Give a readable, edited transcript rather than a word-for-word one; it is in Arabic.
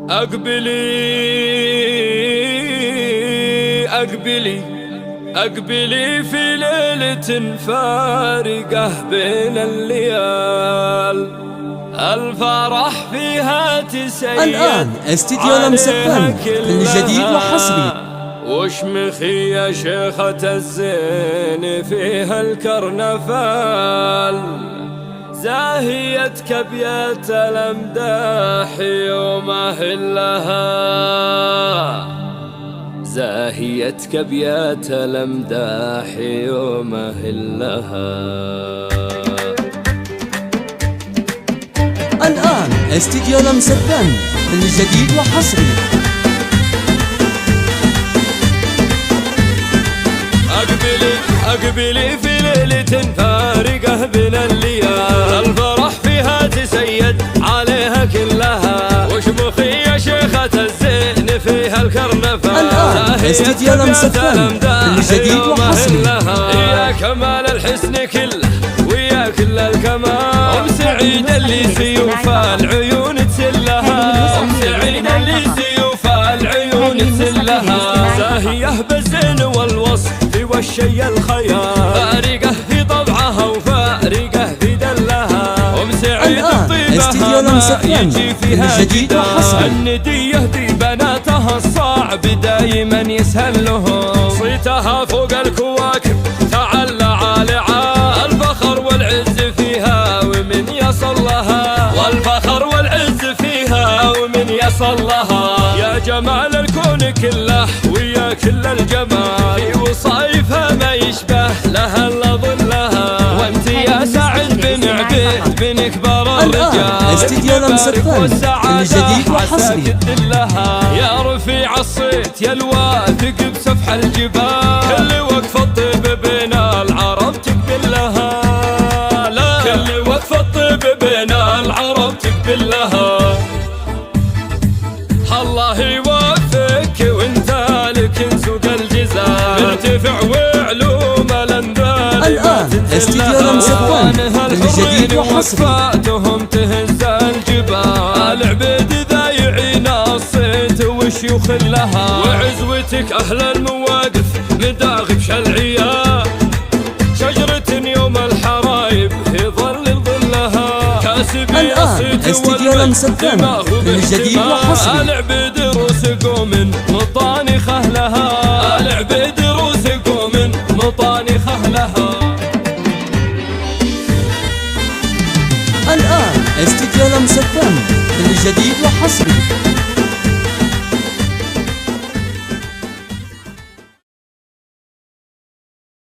أقبلي أقبلي أقبلي في ليلة فارقة بين الليال، الفرح فيها تسيد. الآن استديو لمسفن، كل جديد وحصري. وشمخي يا شيخة الزين فيها الكرنفال، زاهيتك بيات الأمداح يوم أهلها، زاهيتك بيات الأمداح يوم أهلها. الآن استديو لمسفن، كل جديد وحصري. أقبلي أقبلي في ليلة فارقة بين الليال، الفرح فيها تسيد عليها كلها، وشمخي يا شيخة الزين فيها الكرنفال. الآن استديو لمسفن، كل جديد وحصري. يا كمال الحسن كله ويا كل الكمال، أم سعيد اللي سيوف العيون تسلها، أم سعيد اللي سيوف العيون تسلها، زاهية بالزين والوصف والشي الخيال، فارقة في طبعها وفارقة في دلها، أم سعيد بطيبها يجي فيها جديد وحصري. الندية دي بناتها الصعب دايما يسهل لهم، صيتها فوق الكواكب تعلى عالعال، الفخر والعز فيها ومن يصل لها، والفخر والعز فيها ومن يصل لها. يا جمال الكون كله ويا كل الجمال، في وصايفها ما يشبه لها الا ظلها، وانت يا سعد بن عبيد بن كبار الرجال، استديو لمسفن، كل جديد وحصري. يا رفيع الصيت يا الواثق بسفح الجبال، كل وقفة طيب بين العرب تقبل لها، لا كل وقفة طيب بين العرب تقبل لها. الله يوفقك وانت لك سوق الجزاء، مرتفع وعلوم الانذال. الآن استديو لمسفن، كل جديد وحصري. وفاتهم تهز الجبال، عبيد ذا يعينا الصيت وشيوخ لها، وعزوتك أهل المواقف مداغب شلعية، شجرة يوم الحرايب في ظل ظلها، كاسبي الآن استديو لمسفن، كل جديد وحصري. العبيد روس قوم مطانخه لها، العبيد روس قوم مطانخه لها. الآن استديو لمسفن، كل جديد وحصري.